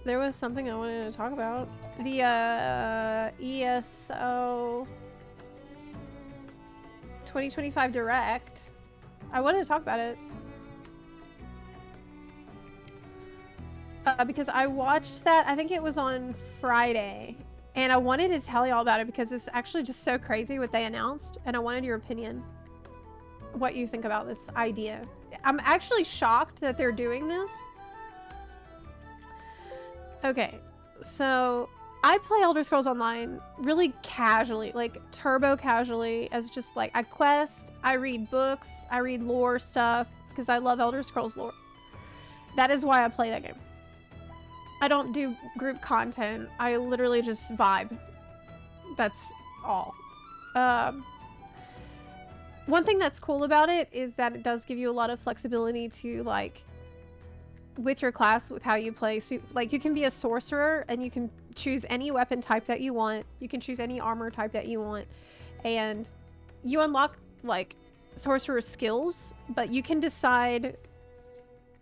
there was something I wanted to talk about. The ESO 2025 Direct. I wanted to talk about it. Because I watched that, I think it was on Friday, and I wanted to tell y'all about it because it's actually just so crazy what they announced, and I wanted your opinion. What you think about this idea. I'm actually shocked that they're doing this. Okay, so I play Elder Scrolls Online really casually, like turbo casually, as just like I quest, I read books, I read lore stuff, because I love Elder Scrolls lore. That is why I play that game. I don't do group content. I literally just vibe. That's all. One thing that's cool about it is that it does give you a lot of flexibility to, like, with your class, with how you play. So, like, you can be a sorcerer and you can choose any weapon type that you want. You can choose any armor type that you want. And you unlock, like, sorcerer skills, but you can decide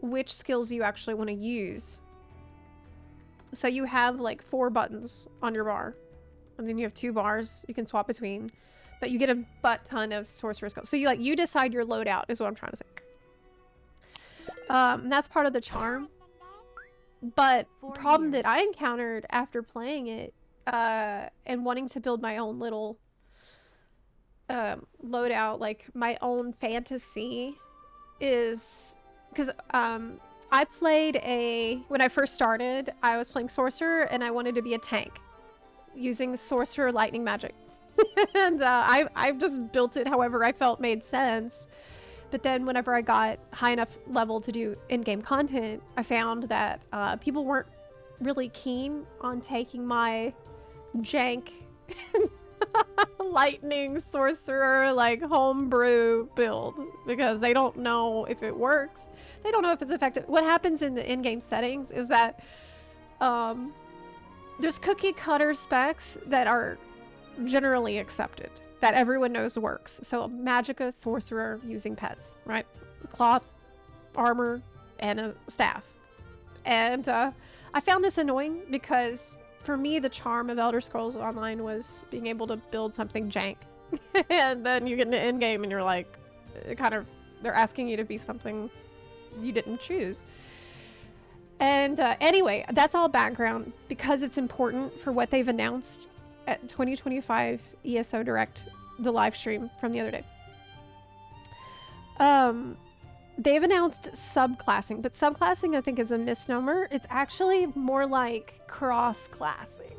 which skills you actually want to use. So you have like 4 buttons on your bar, and then you have 2 bars you can swap between, but you get a butt ton of sorcerer skills. So you decide your loadout is what I'm trying to say. That's part of the charm. But the problem that I encountered after playing it and wanting to build my own little loadout, like my own fantasy, is because I played when I first started, I was playing sorcerer and I wanted to be a tank using sorcerer lightning magic. And I just built it however I felt made sense. But then whenever I got high enough level to do in-game content, I found that people weren't really keen on taking my jank lightning sorcerer like homebrew build because they don't know if it works. They don't know if it's effective. What happens in the in-game settings is that there's cookie cutter specs that are generally accepted, that everyone knows works. So Magicka sorcerer using pets, right? Cloth, armor, and a staff. And I found this annoying because for me, the charm of Elder Scrolls Online was being able to build something jank. And then you get into in-game and you're like, they're asking you to be something you didn't choose. And anyway, that's all background because it's important for what they've announced at 2025 ESO Direct, the live stream from the other day. They've announced subclassing, but subclassing I think is a misnomer. It's actually more like cross-classing.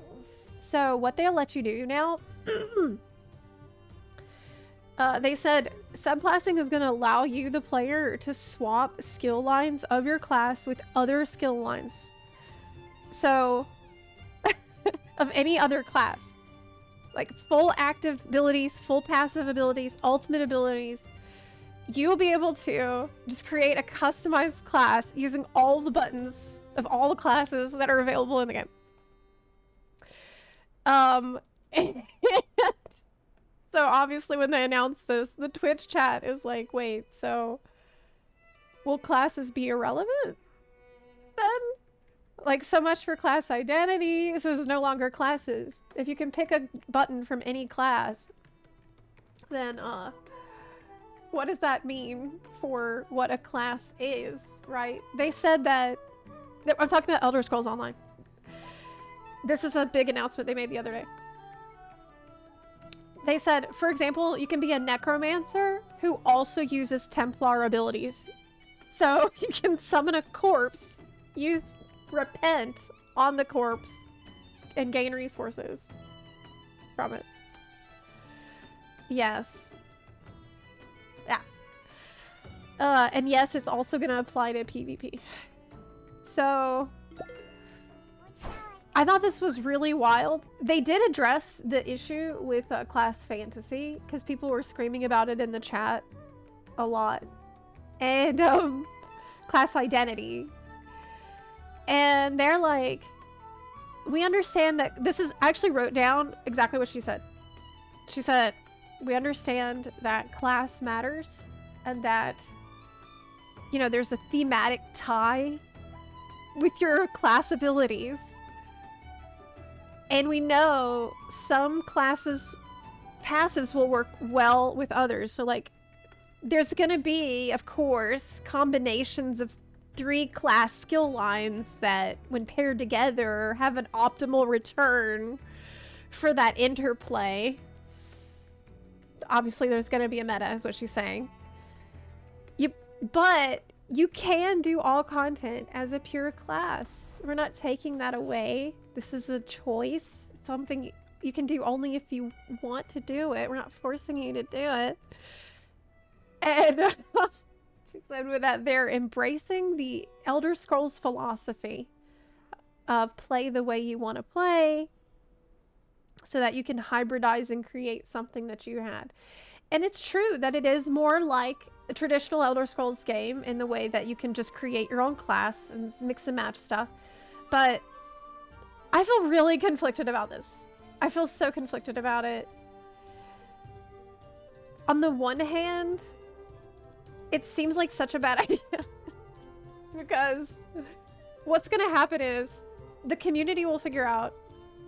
So what they'll let you do now, they said subclassing is going to allow you, the player, to swap skill lines of your class with other skill lines. So, of any other class. Like full active abilities, full passive abilities, ultimate abilities. You will be able to just create a customized class using all the buttons of all the classes that are available in the game. And so obviously when they announced this, the Twitch chat is like, wait, so will classes be irrelevant then? Like, so much for class identity. This is no longer classes. If you can pick a button from any class, then what does that mean for what a class is, right? They said that I'm talking about Elder Scrolls Online. This is a big announcement they made the other day. They said, for example, you can be a necromancer who also uses Templar abilities. So you can summon a corpse, use repent on the corpse, and gain resources from it. Yes. Yeah. And yes, it's also going to apply to PvP. So I thought this was really wild. They did address the issue with class fantasy because people were screaming about it in the chat a lot. And class identity. And they're like, we understand that this is, I actually wrote down exactly what she said. She said, we understand that class matters and that, you know, there's a thematic tie with your class abilities. And we know some classes passives will work well with others. So like there's gonna be, of course, combinations of 3 class skill lines that when paired together have an optimal return for that interplay. Obviously there's gonna be a meta, is what she's saying. But you can do all content as a pure class. We're not taking that away. This is a choice. It's something you can do only if you want to do it. We're not forcing you to do it. And she said with that, they're embracing the Elder Scrolls philosophy of play the way you want to play so that you can hybridize and create something that you had. And it's true that it is more like a traditional Elder Scrolls game in the way that you can just create your own class and mix and match stuff. But I feel really conflicted about this. I feel so conflicted about it. On the one hand, it seems like such a bad idea. Because what's going to happen is the community will figure out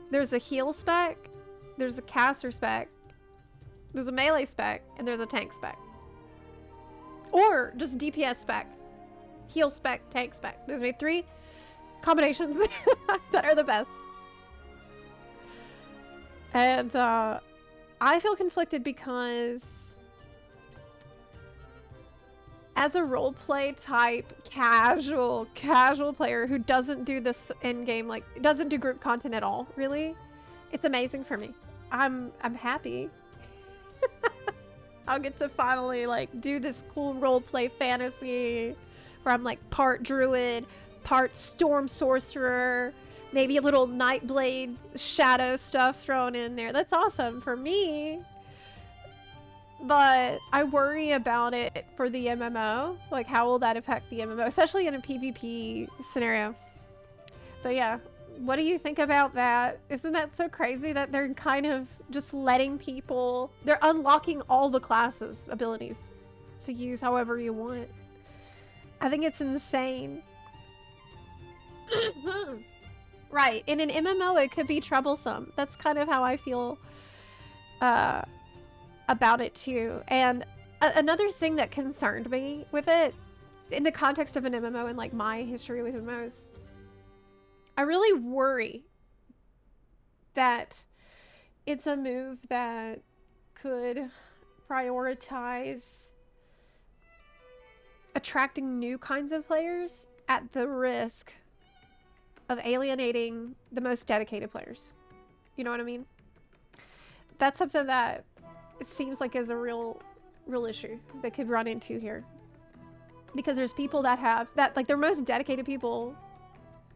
there's a heal spec, there's a caster spec, there's a melee spec, and there's a tank spec. Or just DPS spec, heal spec, tank spec. There's maybe 3 combinations that are the best. And I feel conflicted because as a roleplay type casual player who doesn't do this in-game, like doesn't do group content at all, really, it's amazing for me. I'm happy. I'll get to finally like do this cool roleplay fantasy where I'm like part druid, part storm sorcerer, maybe a little Nightblade shadow stuff thrown in there. That's awesome for me. But I worry about it for the MMO. Like, how will that affect the MMO, especially in a PvP scenario? But yeah, what do you think about that? Isn't that so crazy that they're kind of just letting people... They're unlocking all the classes' abilities to use however you want. I think it's insane. Right, in an MMO it could be troublesome. That's kind of how I feel about it too. And another thing that concerned me with it, in the context of an MMO and like my history with MMOs, I really worry that it's a move that could prioritize attracting new kinds of players at the risk of alienating the most dedicated players. You know what I mean? That's something that it seems like is a real issue that could run into here. Because there's people that have, that like they're most dedicated people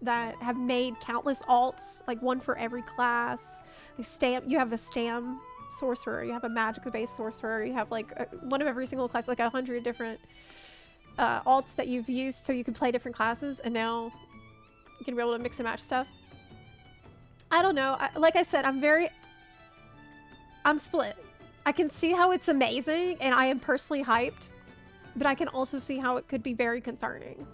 that have made countless alts, like one for every class. You have a stam sorcerer, you have a magic-based sorcerer, you have like one of every single class, like 100 different alts that you've used so you can play different classes, and now you can be able to mix and match stuff. I don't know. Like I said, I'm split. I can see how it's amazing, and I am personally hyped, but I can also see how it could be very concerning.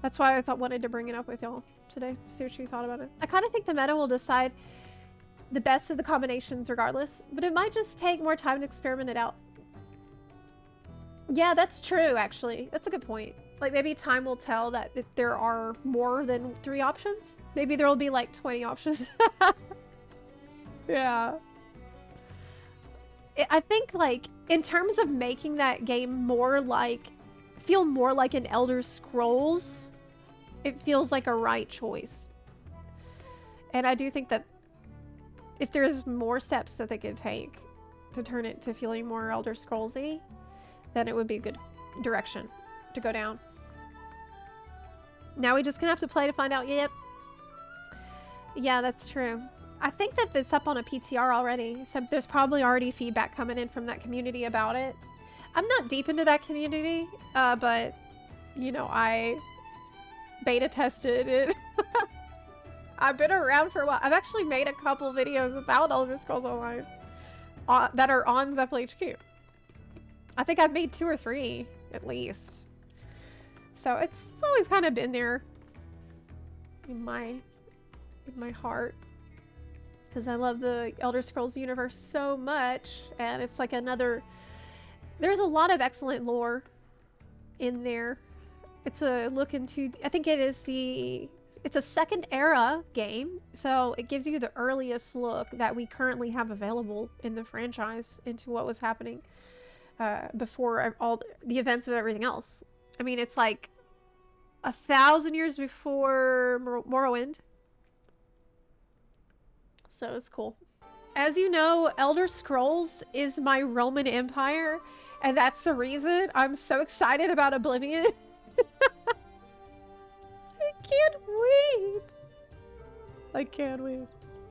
That's why I wanted to bring it up with y'all today, see what you thought about it. I kind of think the meta will decide the best of the combinations regardless, but it might just take more time to experiment it out. Yeah, that's true, actually. That's a good point. Like, maybe time will tell that there are more than 3 options. Maybe there will be like 20 options. Yeah. I think, like, in terms of making that game more like, feel more like an Elder Scrolls, it feels like a right choice. And I do think that if there's more steps that they could take to turn it to feeling more Elder Scrolls-y, then it would be a good direction to go down. Now we just gonna have to play to find out. Yep. Yeah, that's true. I think that it's up on a PTR already, so there's probably already feedback coming in from that community about it. I'm not deep into that community, but, you know, I beta tested it. I've been around for a while. I've actually made a couple videos about Elder Scrolls Online that are on Zepla HQ. I think I've made 2 or 3, at least. So it's always kind of been there. in my heart. Because I love the Elder Scrolls universe so much, and it's like another... There's a lot of excellent lore in there. It's a look into... I think it is the... It's a second era game, so it gives you the earliest look that we currently have available in the franchise into what was happening before all the events of everything else. I mean, it's like 1,000 years before Morrowind. So it's cool. As you know, Elder Scrolls is my Roman Empire, and that's the reason I'm so excited about Oblivion. I can't wait. I can't wait.